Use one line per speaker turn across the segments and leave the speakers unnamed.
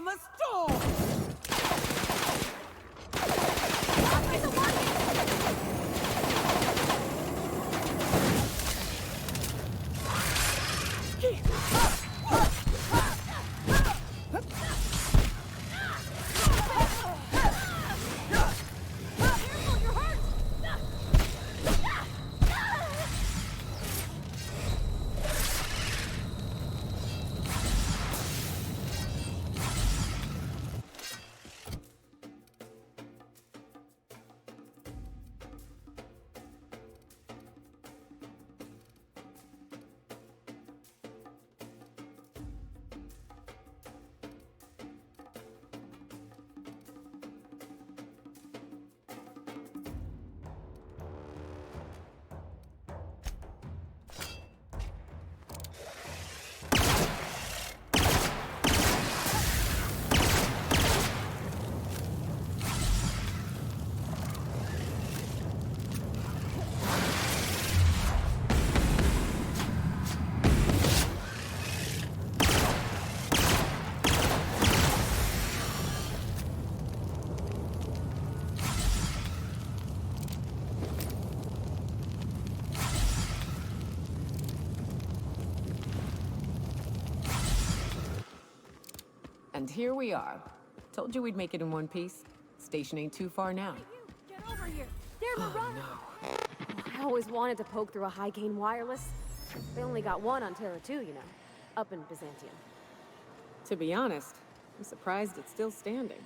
from a storm! And here we are. Told you we'd make it in one piece. Station ain't too far now.
Hey, you! Get over here! They're Marauder!
No.
I always wanted to poke through a high-gain wireless. They only got one on Terra 2, you know. Up in Byzantium.
To be honest, I'm surprised it's still standing.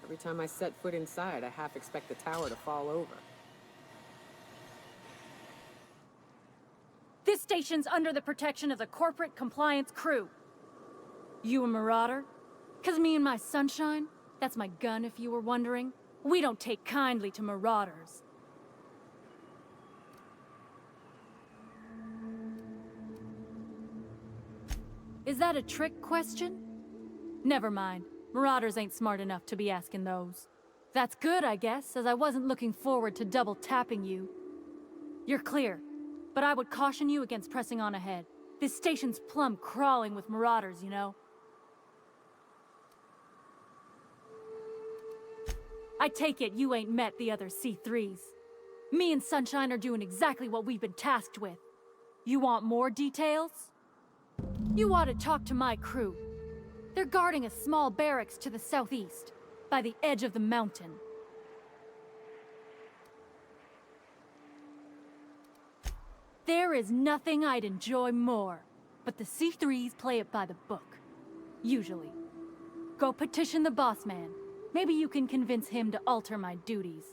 Every time I set foot inside, I half expect the tower to fall over.
This station's under the protection of the corporate compliance crew. You a Marauder? 'Cause me and my Sunshine, that's my gun if you were wondering, we don't take kindly to Marauders. Is that a trick question? Never mind. Marauders ain't smart enough to be asking those. That's good, I guess, as I wasn't looking forward to double tapping you. You're clear, but I would caution you against pressing on ahead. This station's plumb crawling with Marauders, you know. I take it you ain't met the other C3s. Me and Sunshine are doing exactly what we've been tasked with. You want more details? You ought to talk to my crew. They're guarding a small barracks to the southeast, by the edge of the mountain. There is nothing I'd enjoy more, but the C3s play it by the book. Usually. Go petition the boss man. Maybe you can convince him to alter my duties.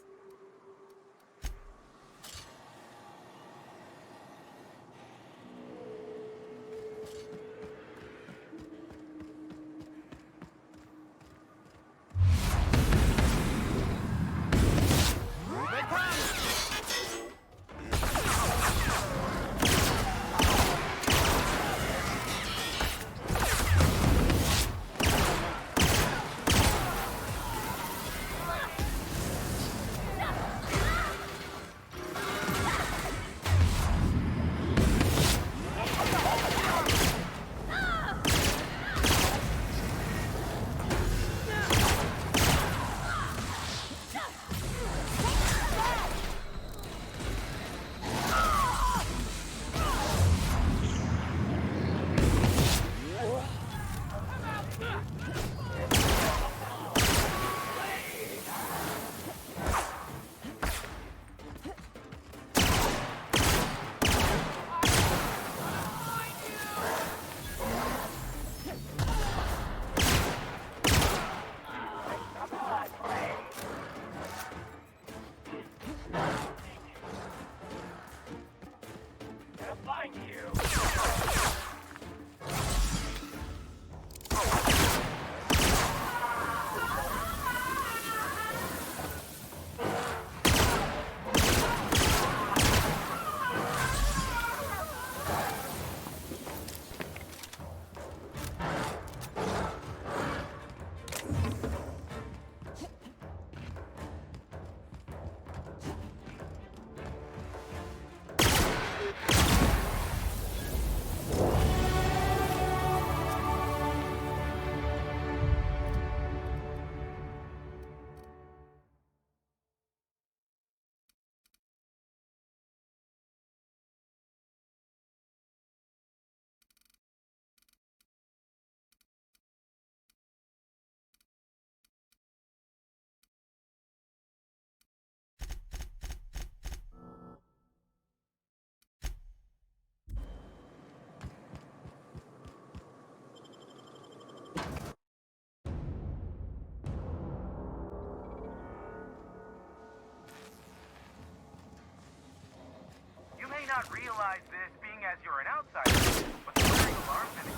realize this, being as you're an outsider, but the wearing alarms in the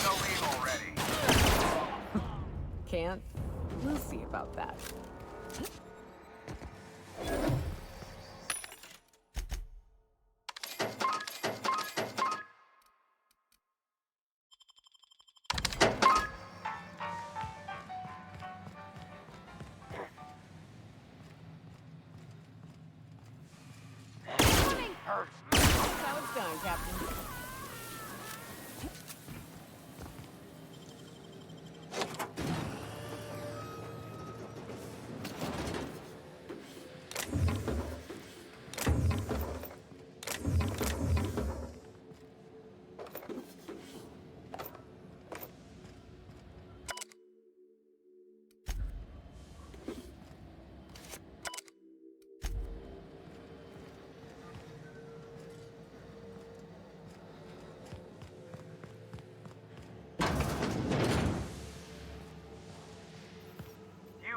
no leave already.
Can't? We'll see about that. How it's done, Captain.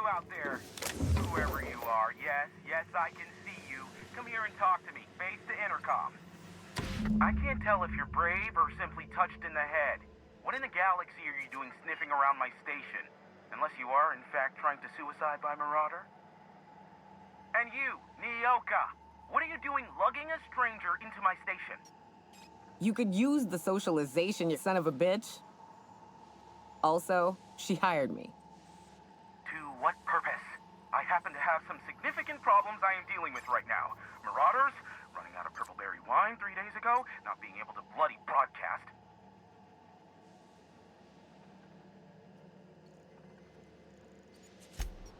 Out there, whoever you are, yes, I can see you. Come here and talk to me, face to intercom. I can't tell if you're brave or simply touched in the head. What in the galaxy are you doing sniffing around my station? Unless you are, in fact, trying to suicide by Marauder? And you, Nyoka, what are you doing lugging a stranger into my station?
You could use the socialization, you son of a bitch. Also, she hired me.
What purpose? I happen to have some significant problems I am dealing with right now. Marauders, running out of purple-berry wine 3 days ago, not being able to bloody broadcast.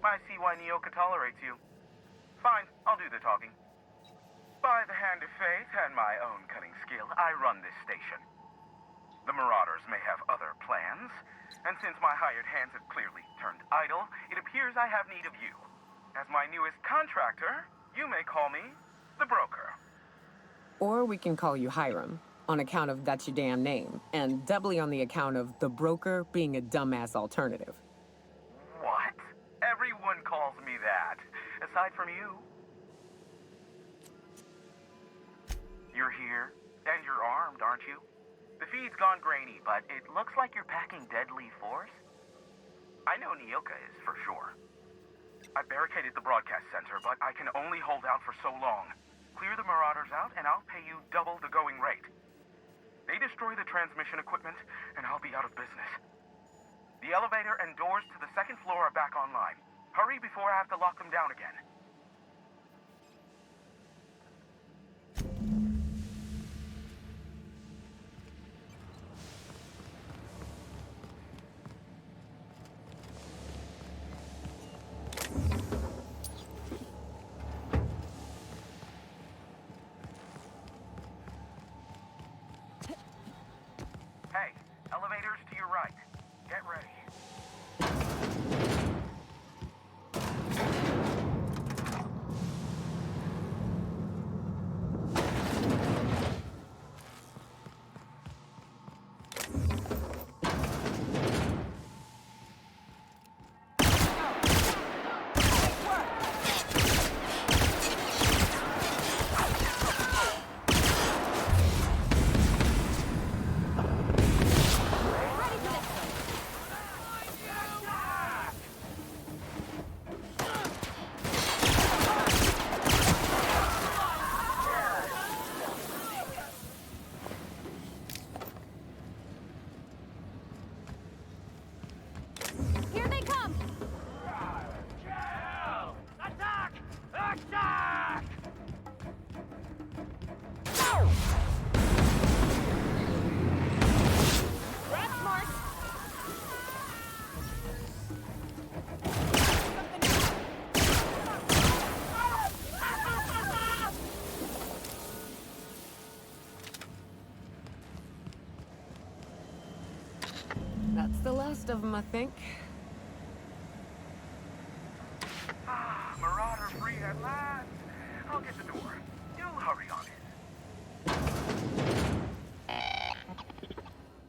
I see why Nyoka tolerates you. Fine, I'll do the talking. By the hand of fate and my own cunning skill, I run this station. The Marauders may have other plans, and since my hired hands have clearly turned idle, it appears I have need of you. As my newest contractor, you may call me the Broker.
Or we can call you Hiram, on account of that's your damn name, and doubly on the account of the Broker being a dumbass alternative.
What? Everyone calls me that, aside from you. You're here, and you're armed, aren't you? The feed's gone grainy, but it looks like you're packing deadly force. I know Nyoka is, for sure. I barricaded the broadcast center, but I can only hold out for so long. Clear the Marauders out, and I'll pay you double the going rate. They destroy the transmission equipment, and I'll be out of business. The elevator and doors to the second floor are back online. Hurry before I have to lock them down again. Hey, elevators to your right. Get ready.
Here they come!
Attack! Attack!
That's smart!
That's the last of them, I think.
Marauder free at last. I'll get the door. You'll hurry on it.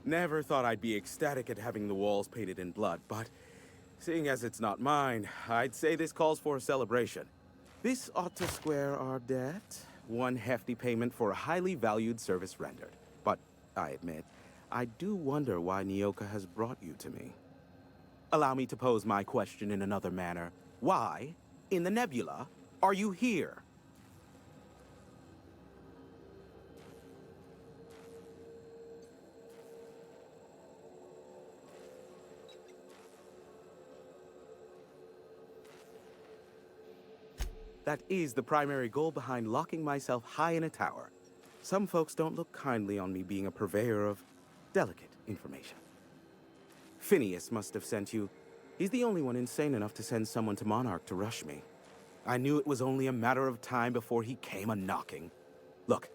Never thought I'd be ecstatic at having the walls painted in blood, but seeing as it's not mine, I'd say this calls for a celebration. This ought to square our debt. One hefty payment for a highly valued service rendered. But I admit, I do wonder why Nyoka has brought you to me. Allow me to pose my question in another manner. Why, in the nebula, are you here? That is the primary goal behind locking myself high in a tower. Some folks don't look kindly on me being a purveyor of delicate information. Phineas must have sent you. He's the only one insane enough to send someone to Monarch to rush me. I knew it was only a matter of time before he came a-knocking. Look,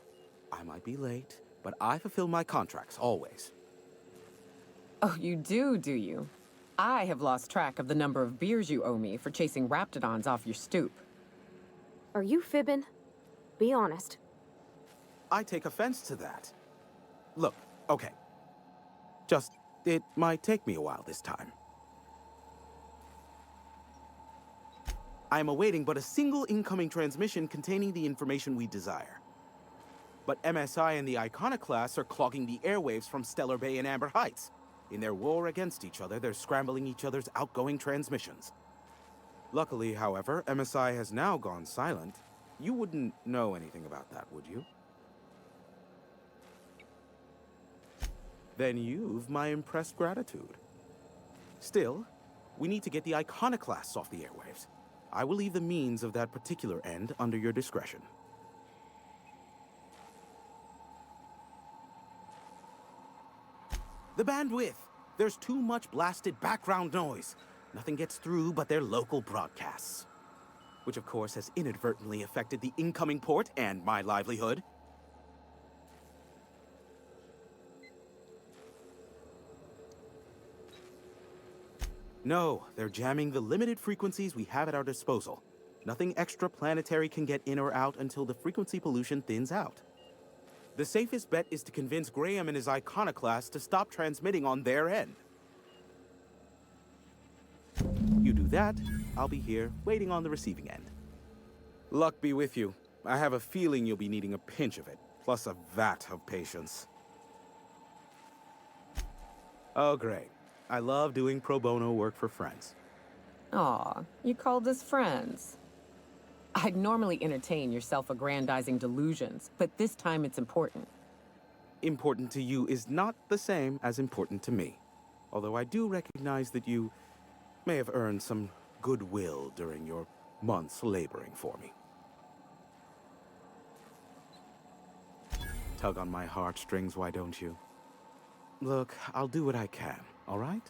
I might be late, but I fulfill my contracts, always.
Oh, you do you? I have lost track of the number of beers you owe me for chasing Raptidons off your stoop.
Are you fibbing? Be honest.
I take offense to that. Look, okay. It might take me a while this time. I am awaiting but a single incoming transmission containing the information we desire. But MSI and the Iconoclasts are clogging the airwaves from Stellar Bay and Amber Heights. In their war against each other, they're scrambling each other's outgoing transmissions. Luckily, however, MSI has now gone silent. You wouldn't know anything about that, would you? Then you've my impressed gratitude. Still, we need to get the Iconoclasts off the airwaves. I will leave the means of that particular end under your discretion. The bandwidth! There's too much blasted background noise. Nothing gets through but their local broadcasts. Which of course has inadvertently affected the incoming port and my livelihood. No, they're jamming the limited frequencies we have at our disposal. Nothing extraplanetary can get in or out until the frequency pollution thins out. The safest bet is to convince Graham and his Iconoclast to stop transmitting on their end. You do that, I'll be here, waiting on the receiving end. Luck be with you. I have a feeling you'll be needing a pinch of it, plus a vat of patience. Oh, great. I love doing pro bono work for friends.
Aw, you called us friends. I'd normally entertain your self-aggrandizing delusions, but this time it's important.
Important to you is not the same as important to me. Although I do recognize that you may have earned some goodwill during your months laboring for me. Tug on my heartstrings, why don't you? Look, I'll do what I can, all right?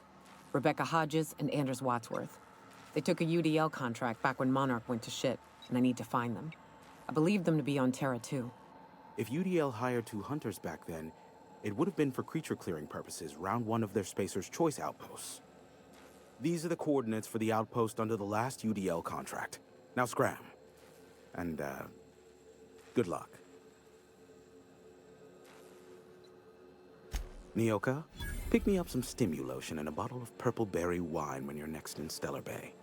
Rebecca Hodges and Anders Wadsworth. They took a UDL contract back when Monarch went to shit, and I need to find them. I believe them to be on Terra 2.
If UDL hired 2 hunters back then, it would have been for creature clearing purposes, round 1 of their Spacer's Choice outposts. These are the coordinates for the outpost under the last UDL contract. Now scram. And, good luck. Nyoka, pick me up some Stimulotion and a bottle of purple berry wine when you're next in Stellar Bay.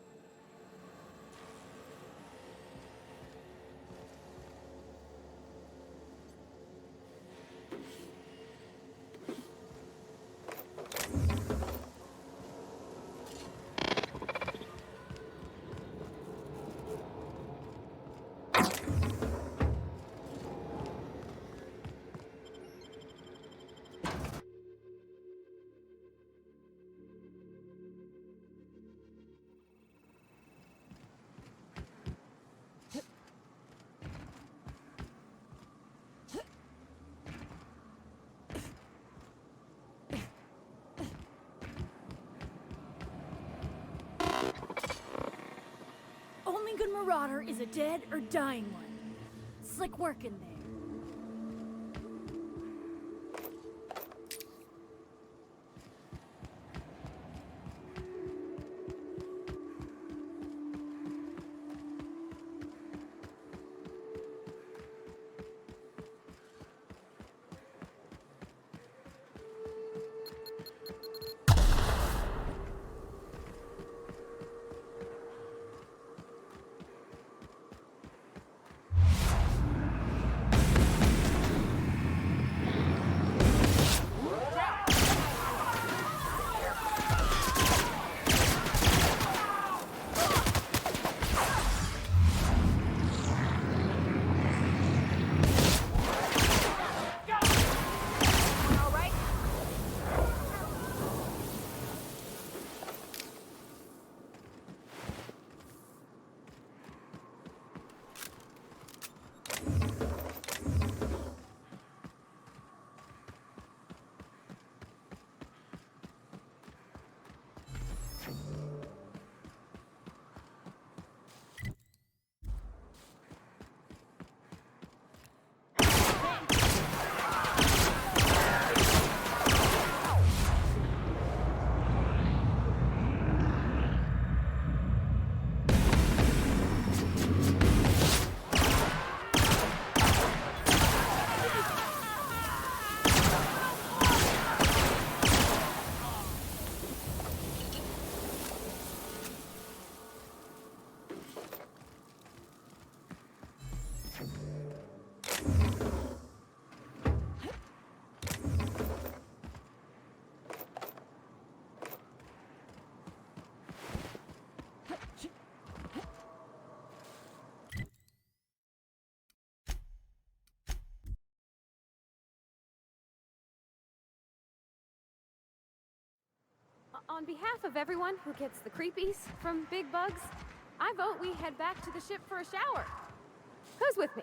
Only good Marauder is a dead or dying one. Slick working there.
On behalf of everyone who gets the creepies from big bugs, I vote we head back to the ship for a shower. Who's with me?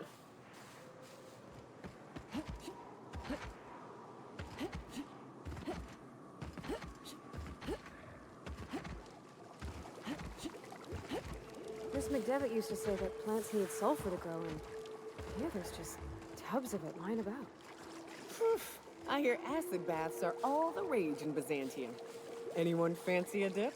Miss McDevitt used to say that plants need sulfur to grow, and here there's just tubs of it lying about.
I hear acid baths are all the rage in Byzantium. Anyone fancy a dip?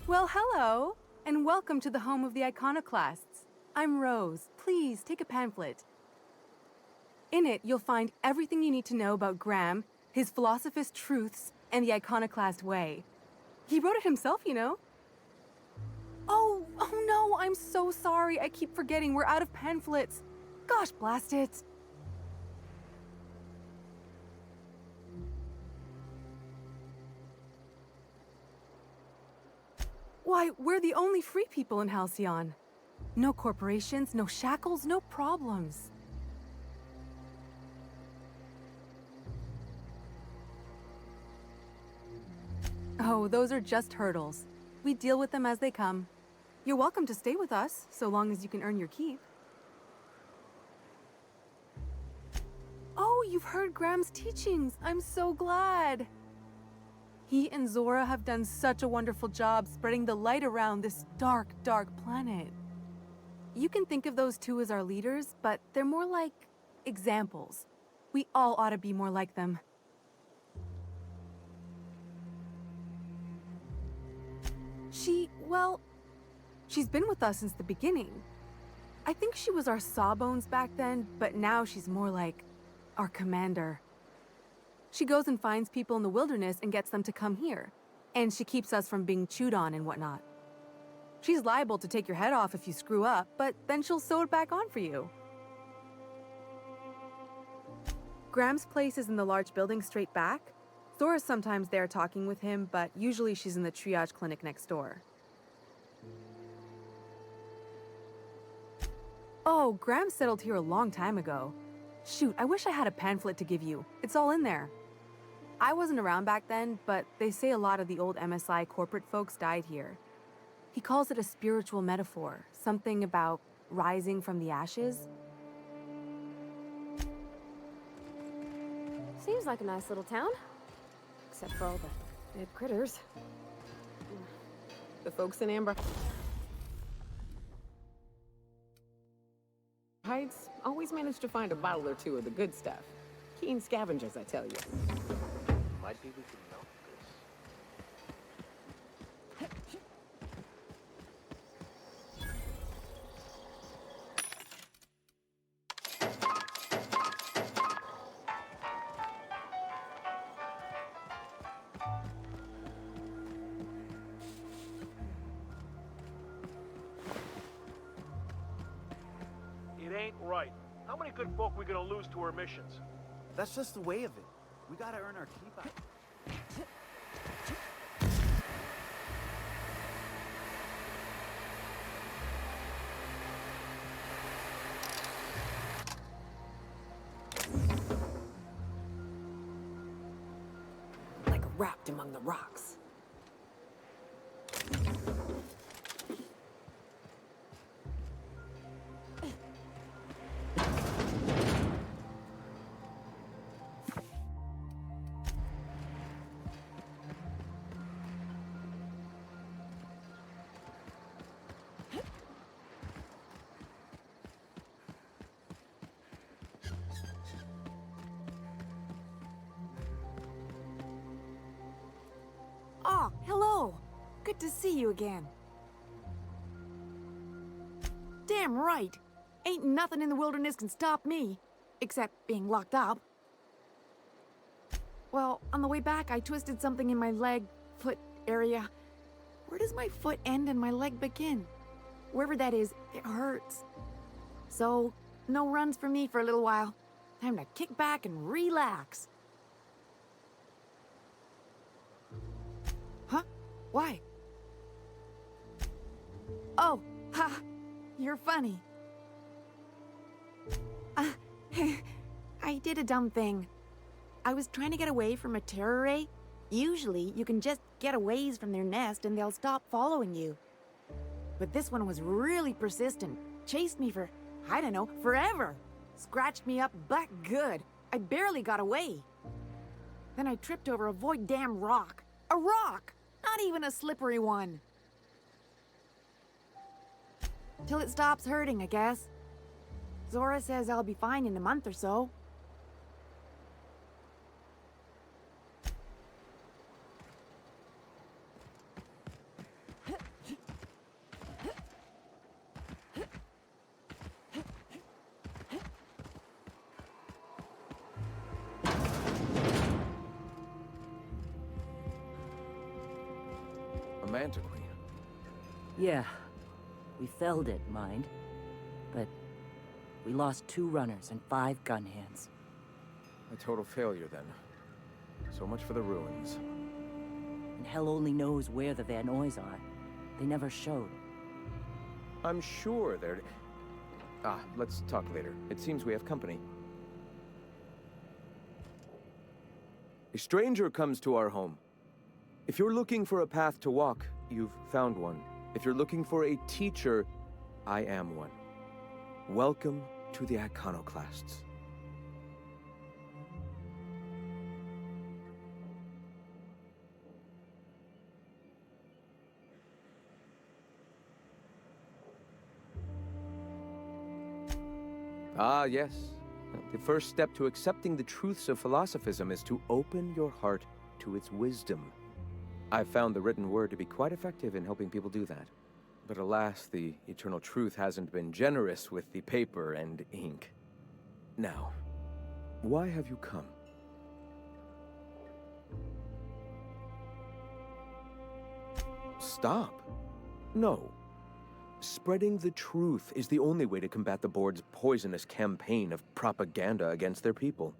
Well, hello, and welcome to the home of the Iconoclasts. I'm Rose. Please take a pamphlet. In it, you'll find everything you need to know about Graham, his Philosophist truths, and the Iconoclast way. He wrote it himself, you know. Oh no, I'm so sorry. I keep forgetting we're out of pamphlets. Gosh, blast it. Why, we're the only free people in Halcyon. No corporations, no shackles, no problems. Oh, those are just hurdles. We deal with them as they come. You're welcome to stay with us, so long as you can earn your keep. Oh, you've heard Graham's teachings. I'm so glad. He and Zora have done such a wonderful job spreading the light around this dark, dark planet. You can think of those two as our leaders, but they're more like examples. We all ought to be more like them. She's been with us since the beginning. I think she was our sawbones back then, but now she's more like our commander. She goes and finds people in the wilderness and gets them to come here. And she keeps us from being chewed on and whatnot. She's liable to take your head off if you screw up, but then she'll sew it back on for you. Graham's place is in the large building straight back. Zora's sometimes there talking with him, but usually she's in the triage clinic next door. Oh, Graham settled here a long time ago. Shoot, I wish I had a pamphlet to give you. It's all in there. I wasn't around back then, but they say a lot of the old MSI corporate folks died here. He calls it a spiritual metaphor, something about rising from the ashes.
Seems like a nice little town. Except for all the dead critters.
The folks in Amber Heights always manage to find a bottle or two of the good stuff. Keen scavengers, I tell you.
Might be we can milk
It ain't right. How many good folk we gonna lose to our missions?
That's just the way of it. We gotta earn our keep out.
Like wrapped among the rocks.
Oh, hello. Good to see you again. Damn right. Ain't nothing in the wilderness can stop me, except being locked up. Well, on the way back, I twisted something in my leg, foot area. Where does my foot end and my leg begin? Wherever that is, it hurts. So, no runs for me for a little while. Time to kick back and relax. Huh? Why? Oh, ha! You're funny. I did a dumb thing. I was trying to get away from a terror ray. Usually, you can just get a ways from their nest and they'll stop following you. But this one was really persistent. Chased me for, I don't know, forever. Scratched me up butt good. I barely got away. Then I tripped over a void damn rock. A rock! Not even a slippery one. Till it stops hurting, I guess. Zora says I'll be fine in a month or so.
A Manta Queen.
Yeah. We felled it, mind. But we lost 2 runners and 5 gun hands.
A total failure, then. So much for the ruins.
And hell only knows where the Van Oys are. They never showed.
I'm sure they're... let's talk later. It seems we have company. A stranger comes to our home. If you're looking for a path to walk, you've found one. If you're looking for a teacher, I am one. Welcome to the Iconoclasts. Ah, yes. The first step to accepting the truths of philosophism is to open your heart to its wisdom. I've found the written word to be quite effective in helping people do that. But alas, the eternal truth hasn't been generous with the paper and ink. Now, why have you come? Stop. No. Spreading the truth is the only way to combat the board's poisonous campaign of propaganda against their people.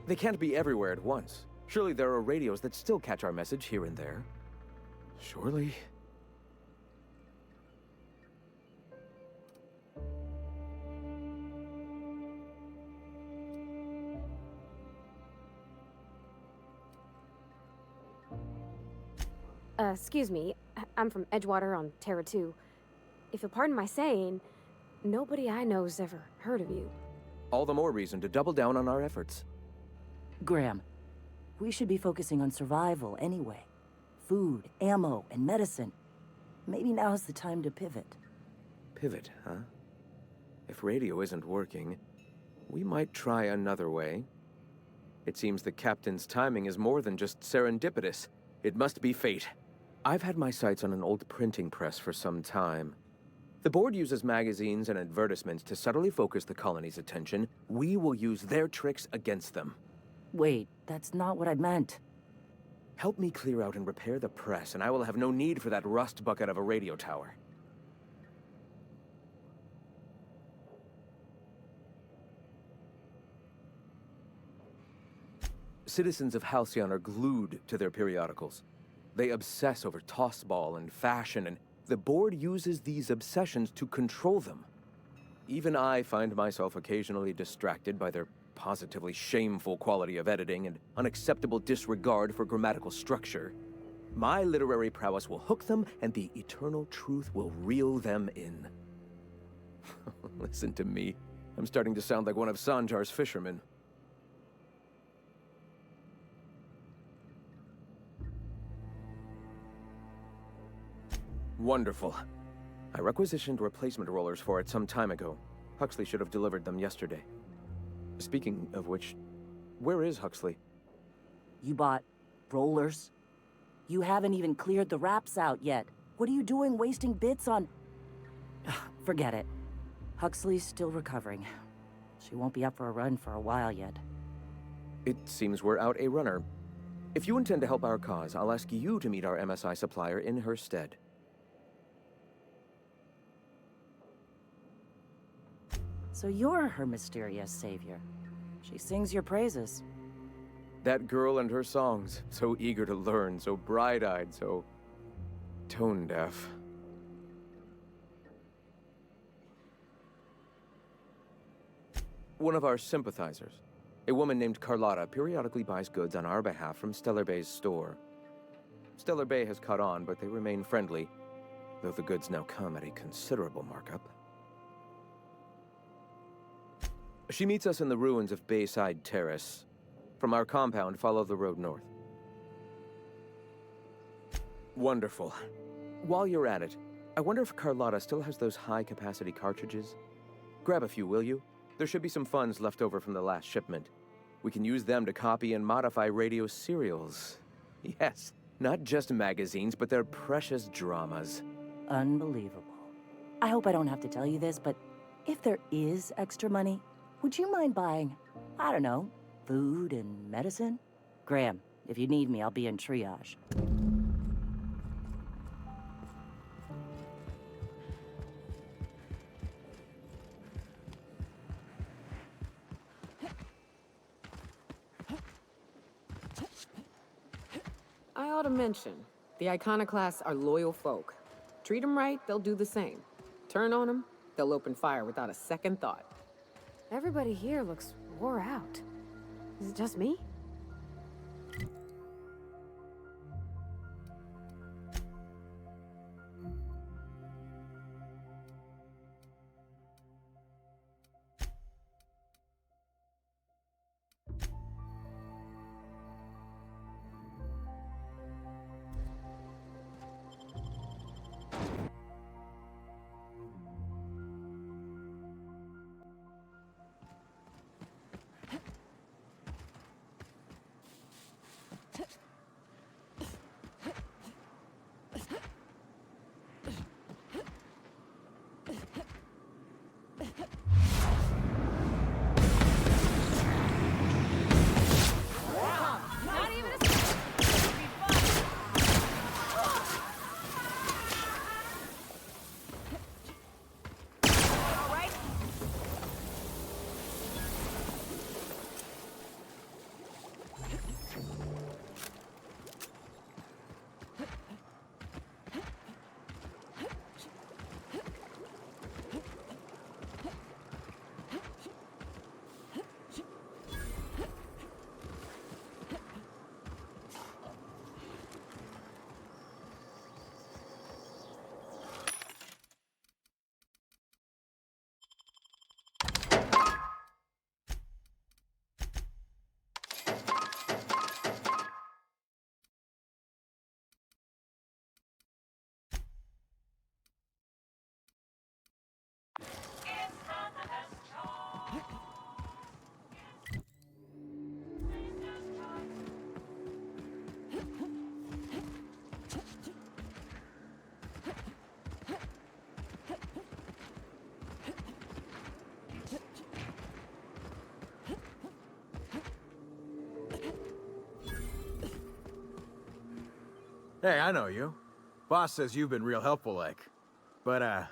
They can't be everywhere at once. Surely there are radios that still catch our message here and there. Surely...
Excuse me. I'm from Edgewater on Terra 2. If you'll pardon my saying, nobody I know's ever heard of you.
All the more reason to double down on our efforts.
Graham, we should be focusing on survival anyway. Food, ammo, and medicine. Maybe now's the time to pivot.
Pivot, huh? If radio isn't working, we might try another way. It seems the captain's timing is more than just serendipitous. It must be fate. I've had my sights on an old printing press for some time. The board uses magazines and advertisements to subtly focus the colony's attention. We will use their tricks against them.
Wait, that's not what I meant.
Help me clear out and repair the press, and I will have no need for that rust bucket of a radio tower. Citizens of Halcyon are glued to their periodicals. They obsess over tossball and fashion, and the board uses these obsessions to control them. Even I find myself occasionally distracted by their positively shameful quality of editing and unacceptable disregard for grammatical structure. My literary prowess will hook them, and the eternal truth will reel them in. Listen to me. I'm starting to sound like one of Sanjar's fishermen. Wonderful. I requisitioned replacement rollers for it some time ago. Huxley should have delivered them yesterday. Speaking of which, where is Huxley?
You bought rollers? You haven't even cleared the wraps out yet. What are you doing wasting bits on... Forget it. Huxley's still recovering. She won't be up for a run for a while yet.
It seems we're out a runner. If you intend to help our cause, I'll ask you to meet our MSI supplier in her stead.
So you're her mysterious savior. She sings your praises.
That girl and her songs, so eager to learn, so bright-eyed, so tone-deaf. One of our sympathizers, a woman named Carlotta, periodically buys goods on our behalf from Stellar Bay's store. Stellar Bay has caught on, but they remain friendly, though the goods now come at a considerable markup. She meets us in the ruins of Bayside Terrace. From our compound, follow the road north. Wonderful. While you're at it, I wonder if Carlotta still has those high-capacity cartridges? Grab a few, will you? There should be some funds left over from the last shipment. We can use them to copy and modify radio serials. Yes, not just magazines, but their precious dramas.
Unbelievable. I hope I don't have to tell you this, but if there is extra money, would you mind buying, I don't know, food and medicine? Graham, if you need me, I'll be in triage.
I ought to mention, the Iconoclasts are loyal folk. Treat them right, they'll do the same. Turn on them, they'll open fire without a second thought.
Everybody here looks wore out. Is it just me?
Hey, I know you. Boss says you've been real helpful, like. But,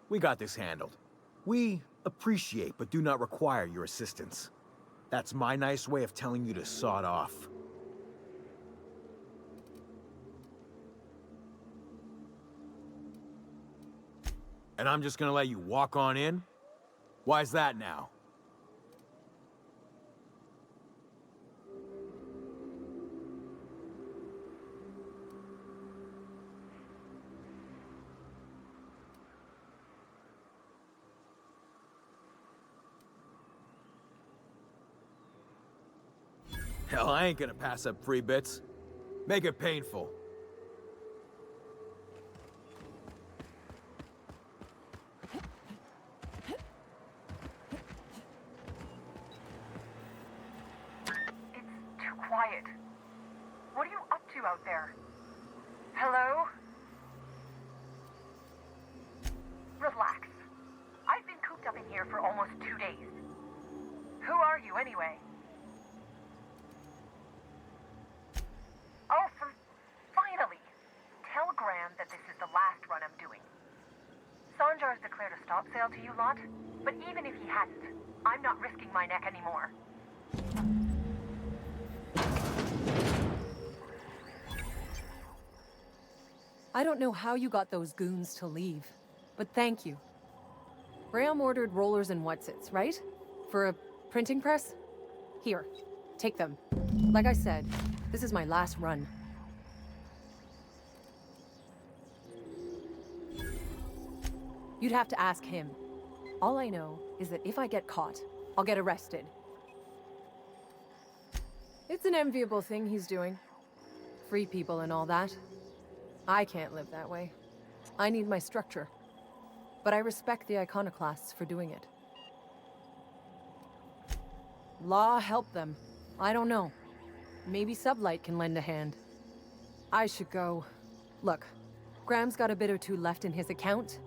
we got this handled. We appreciate but do not require your assistance. That's my nice way of telling you to sod off. And I'm just gonna let you walk on in? Why's that now? Hell, I ain't gonna pass up free bits. Make it painful.
It's too quiet. What are you up to out there? Hello? Relax. I've been cooped up in here for almost 2 days. Who are you, anyway? Oh, finally! Tell Graham that this is the last run I'm doing. Sanjar's declared a stop sale to you lot, but even if he hadn't, I'm not risking my neck anymore.
I don't know how you got those goons to leave, but thank you. Graham ordered rollers and whatsits, right? For a printing press? Here, take them. Like I said, this is my last run. You'd have to ask him. All I know is that if I get caught, I'll get arrested. It's an enviable thing he's doing. Free people and all that. I can't live that way. I need my structure. But I respect the iconoclasts for doing it. Law help them. I don't know. Maybe Sublight can lend a hand. I should go. Look, Graham's got a bit or two left in his account.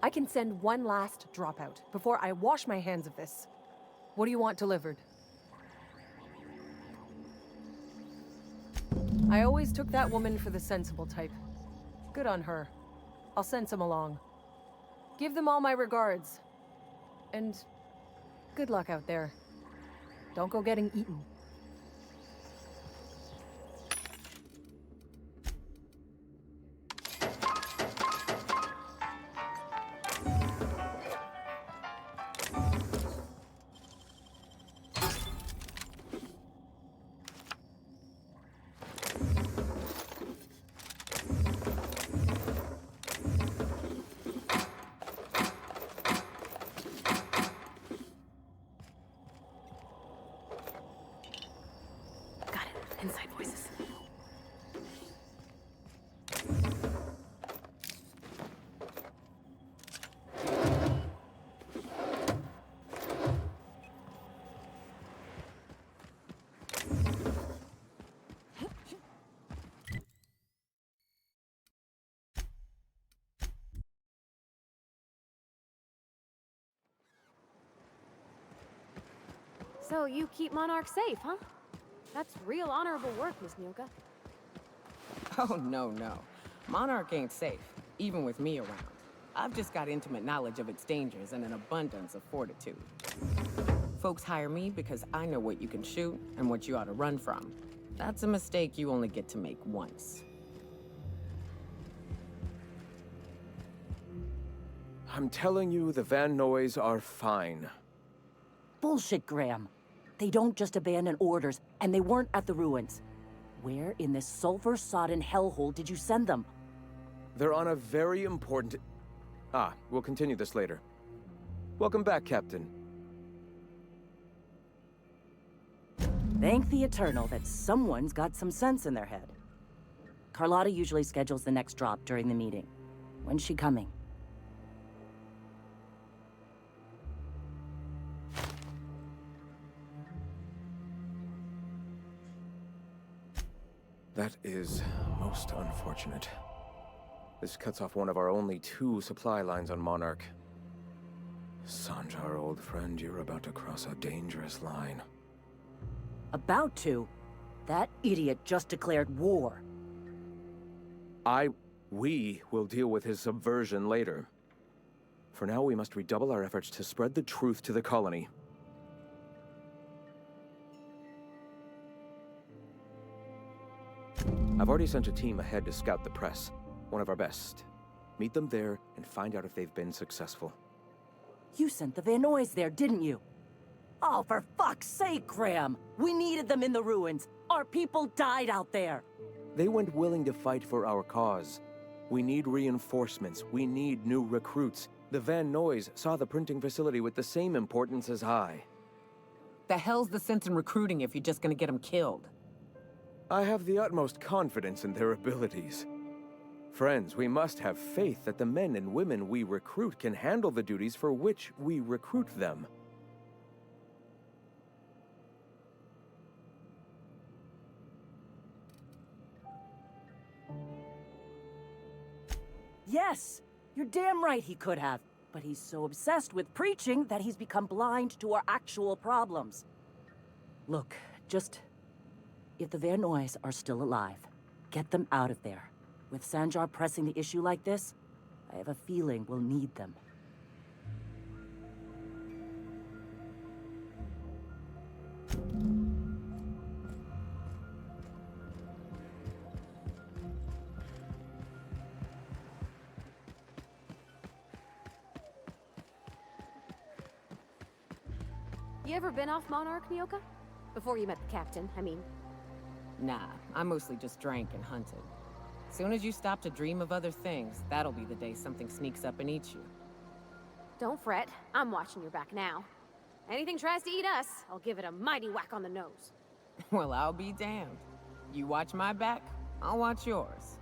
I can send one last dropout before I wash my hands of this. What do you want delivered? I always took that woman for the sensible type. Good on her. I'll send some along. Give them all my regards. And good luck out there. Don't go getting eaten. Inside voices.
So you keep Monarch safe, huh? That's real honorable work, Miss Nyoka.
Oh, no. Monarch ain't safe, even with me around. I've just got intimate knowledge of its dangers and an abundance of fortitude. Folks hire me because I know what you can shoot and what you ought to run from. That's a mistake you only get to make once.
I'm telling you, the Van Noys are fine.
Bullshit, Graham. They don't just abandon orders, and they weren't at the ruins. Where in this sulfur-sodden hellhole did you send them?
They're on a very important... we'll continue this later. Welcome back, Captain.
Thank the Eternal that someone's got some sense in their head. Carlotta usually schedules the next drop during the meeting. When's she coming?
That is most unfortunate. This cuts off one of our only 2 supply lines on Monarch. Sanjar, old friend, you're about to cross a dangerous line.
About to? That idiot just declared war.
We will deal with his subversion later. For now, we must redouble our efforts to spread the truth to the colony. I've already sent a team ahead to scout the press. One of our best. Meet them there and find out if they've been successful.
You sent the Van Noys there, didn't you? Oh, for fuck's sake, Graham! We needed them in the ruins! Our people died out there!
They went willing to fight for our cause. We need reinforcements. We need new recruits. The Van Noys saw the printing facility with the same importance as I.
The hell's the sense in recruiting if you're just gonna get them killed?
I have the utmost confidence in their abilities. Friends, we must have faith that the men and women we recruit can handle the duties for which we recruit them.
Yes! You're damn right he could have. but he's so obsessed with preaching that he's become blind to our actual problems. Look, just... if the Vernoys are still alive, get them out of there. With Sanjar pressing the issue like this, I have a feeling we'll need them.
You ever been off Monarch, Nyoka? Before you met the captain, I mean.
Nah, I mostly just drank and hunted. Soon as you stop to dream of other things, that'll be the day something sneaks up and eats you.
Don't fret, I'm watching your back now. Anything tries to eat us, I'll give it a mighty whack on the nose.
Well, I'll be damned. You watch my back, I'll watch yours.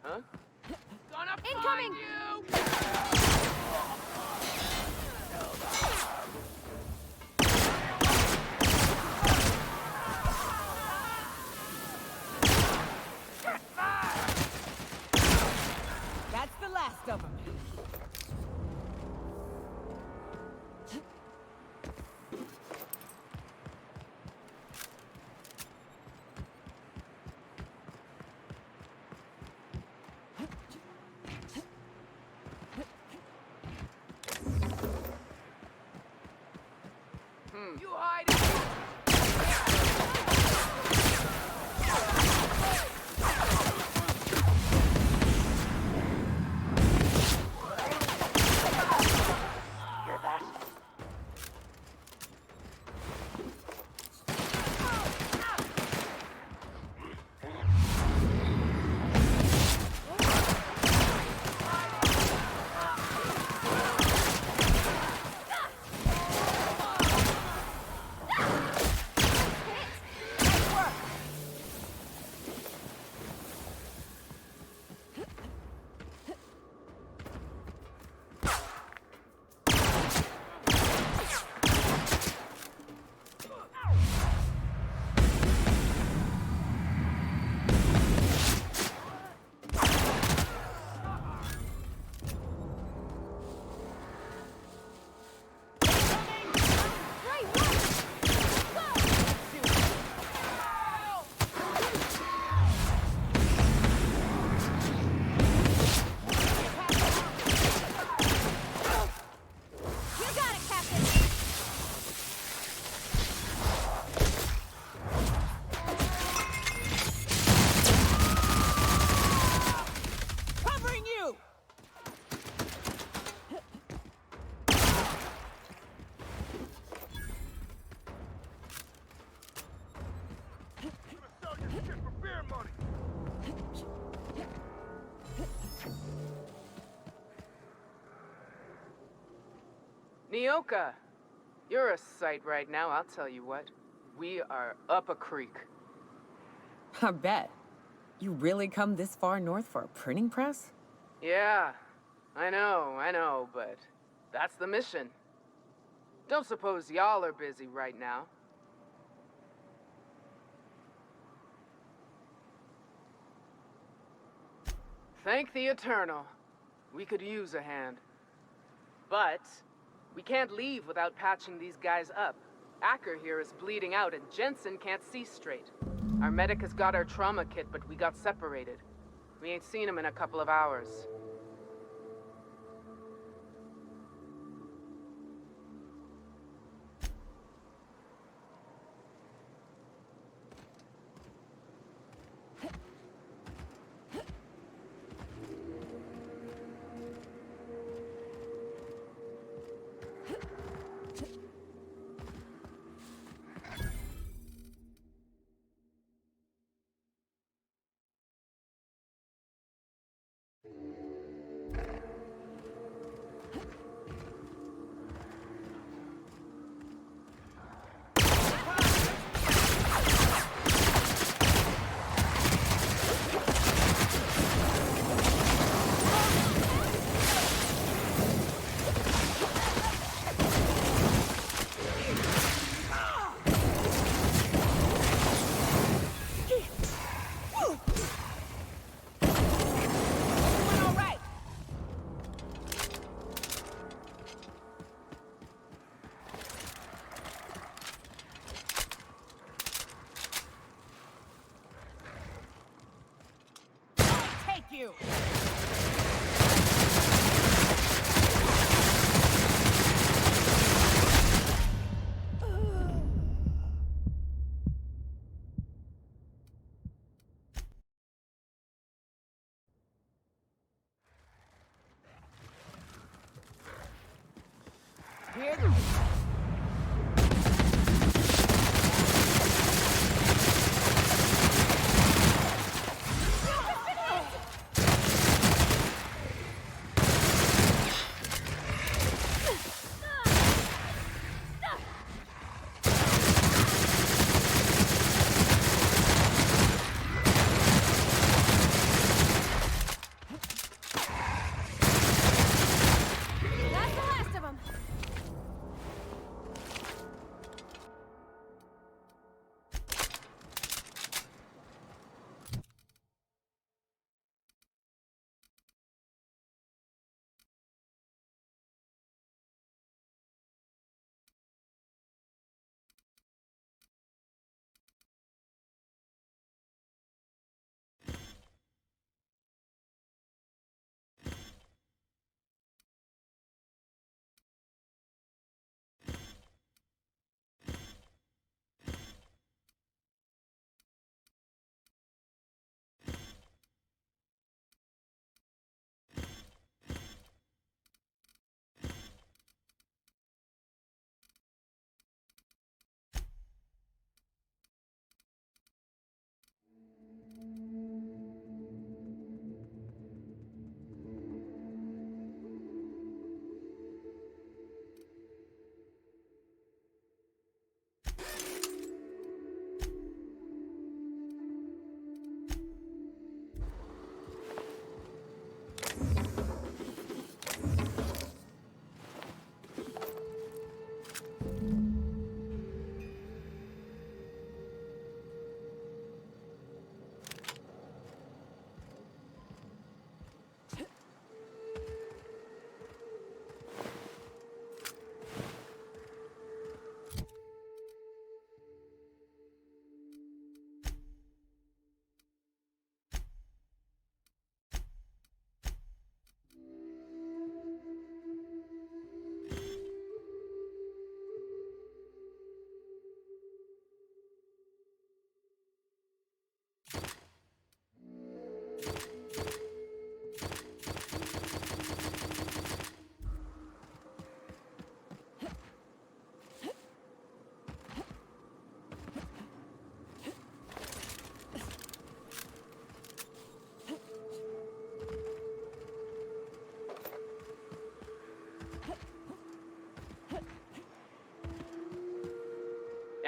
Huh?
Incoming!
That's the last of them.
You hide it!
Nyoka, you're a sight right now, I'll tell you what. We are up a creek.
I bet. You really come this far north for a printing press?
Yeah, I know, but that's the mission. Don't suppose y'all are busy right now. Thank the Eternal. We could use a hand. But we can't leave without patching these guys up. Acker here is bleeding out and Jensen can't see straight. Our medic has got our trauma kit, but we got separated. We ain't seen him in a couple of hours.
You. Here.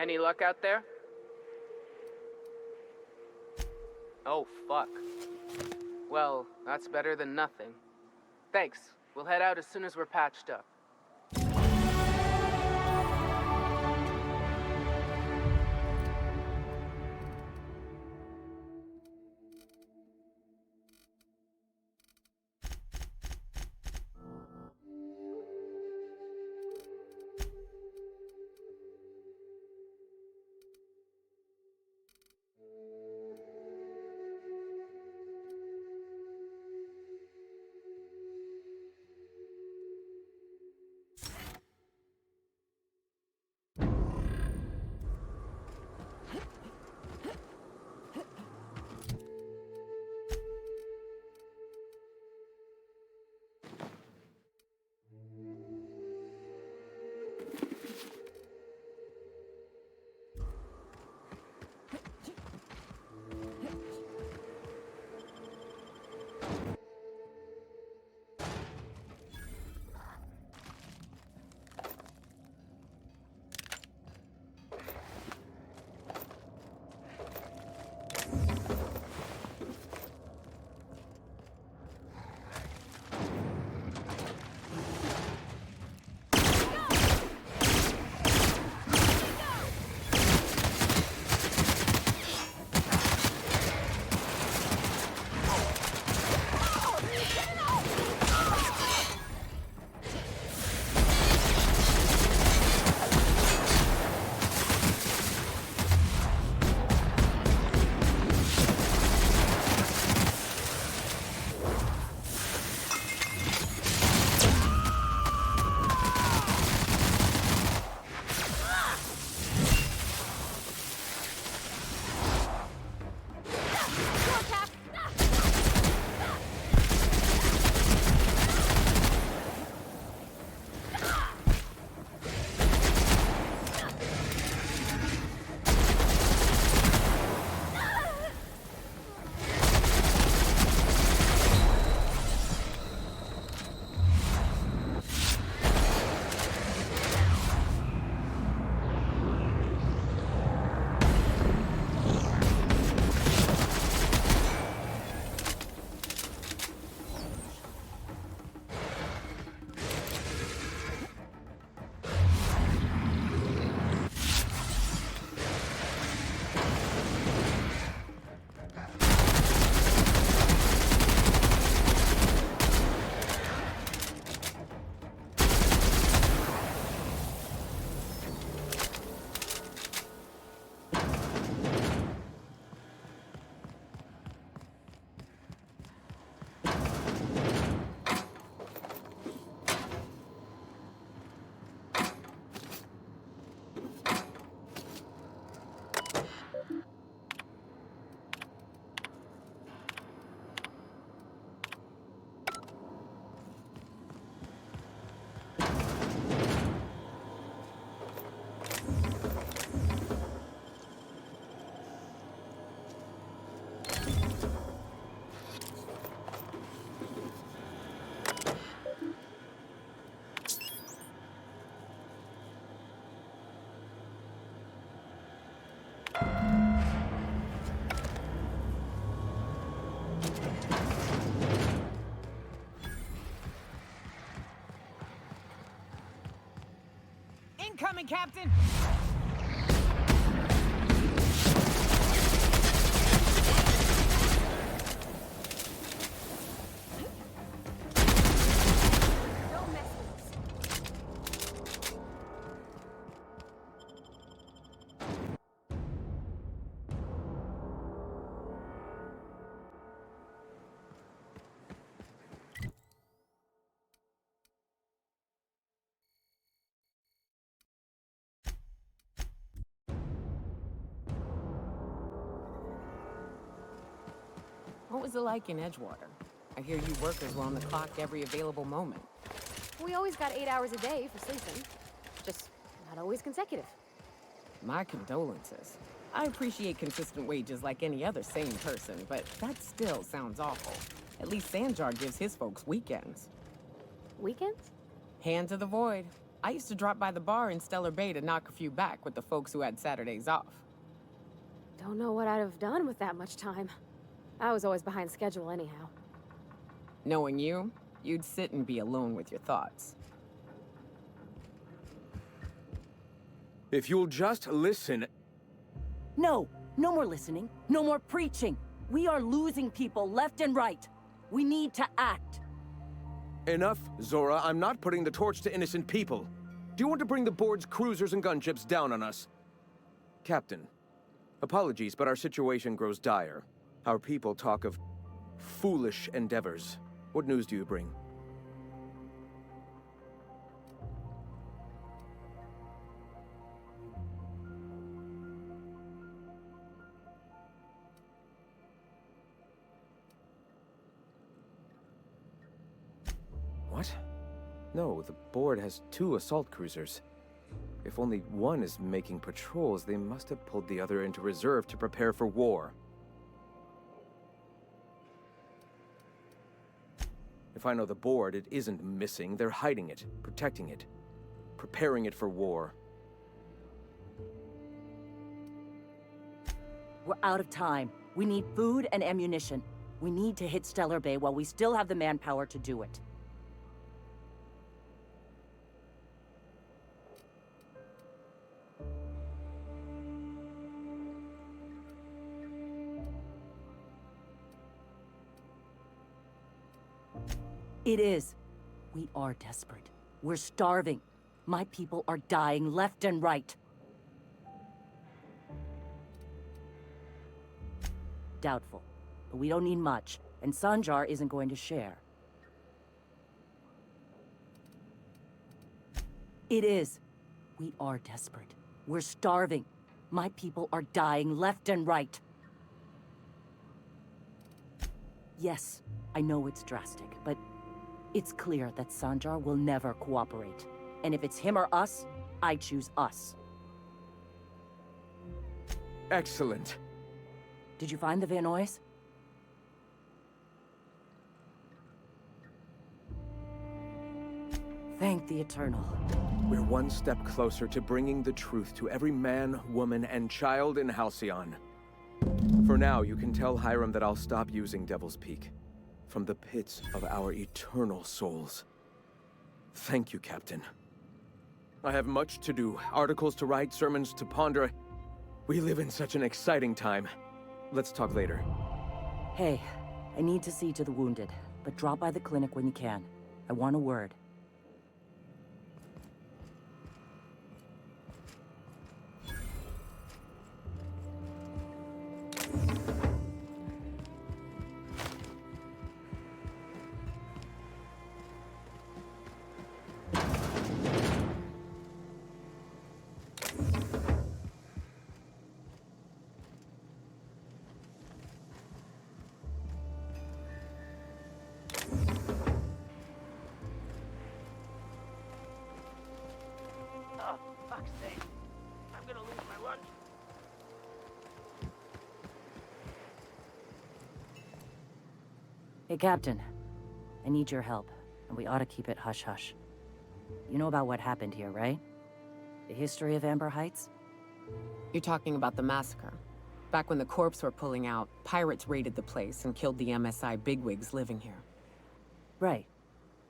Any luck out there? Oh, fuck. Well, that's better than nothing. Thanks. We'll head out as soon as we're patched up.
Incoming, Captain! What was it like in Edgewater? I hear you workers were on the clock every available moment.
We always got 8 hours a day for sleeping. Just not always consecutive.
My condolences. I appreciate consistent wages like any other sane person, but that still sounds awful. At least Sanjar gives his folks weekends.
Weekends?
Hand to the void. I used to drop by the bar in Stellar Bay to knock a few back with the folks who had Saturdays off.
Don't know what I'd have done with that much time. I was always behind schedule anyhow.
Knowing you, you'd sit and be alone with your thoughts.
If you'll just listen...
No! No more listening. No more preaching. We are losing people left and right. We need to act.
Enough, Zora. I'm not putting the torch to innocent people. Do you want to bring the board's cruisers and gunships down on us? Captain, apologies, but our situation grows dire. Our people talk of foolish endeavors. What news do you bring? What? No, the board has 2 assault cruisers. If only one is making patrols, they must have pulled the other into reserve to prepare for war. If I know the board, it isn't missing. They're hiding it, protecting it, preparing it for war.
We're out of time. We need food and ammunition. We need to hit Stellar Bay while we still have the manpower to do it. It is. We are desperate. We're starving. My people are dying left and right. Doubtful. But we don't need much, and Sanjar isn't going to share. It is. We are desperate. We're starving. My people are dying left and right. Yes, I know it's drastic, but it's clear that Sanjar will never cooperate. And if it's him or us, I choose us.
Excellent.
Did you find the Vanoys? Thank the Eternal.
We're one step closer to bringing the truth to every man, woman, and child in Halcyon. For now, you can tell Hiram that I'll stop using Devil's Peak. From the pits of our eternal souls. Thank you, Captain. I have much to do, articles to write, sermons to ponder. We live in such an exciting time. Let's talk later.
Hey, I need to see to the wounded, but drop by the clinic when you can. I want a word. Hey, Captain. I need your help, and we ought to keep it hush-hush. You know about what happened here, right? The history of Amber Heights?
You're talking about the massacre. Back when the corps were pulling out, pirates raided the place and killed the MSI bigwigs living here.
Right.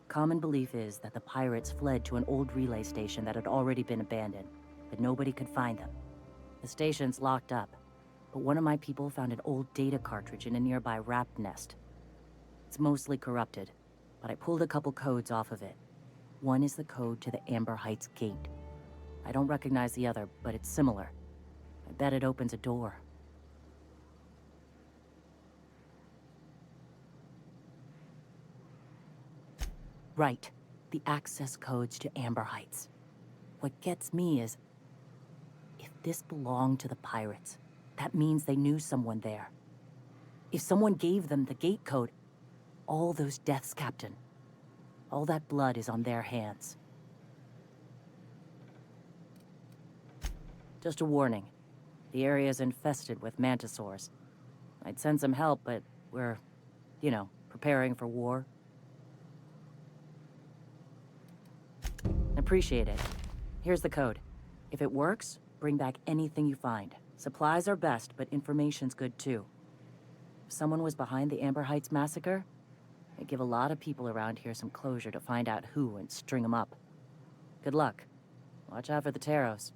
Common belief is that the pirates fled to an old relay station that had already been abandoned, but nobody could find them. The station's locked up, but one of my people found an old data cartridge in a nearby rat nest. It's mostly corrupted, but I pulled a couple codes off of it. One is the code to the Amber Heights gate. I don't recognize the other, but it's similar. I bet it opens a door. Right. The access codes to Amber Heights. What gets me is, if this belonged to the pirates, that means they knew someone there. If someone gave them the gate code, all those deaths, Captain, all that blood is on their hands. Just a warning. The area's infested with mantisaurs. I'd send some help, but we're, you know, preparing for war. I appreciate it. Here's the code. If it works, bring back anything you find. Supplies are best, but information's good too. If someone was behind the Amber Heights massacre, it'd give a lot of people around here some closure to find out who and string them up. Good luck. Watch out for the Taros.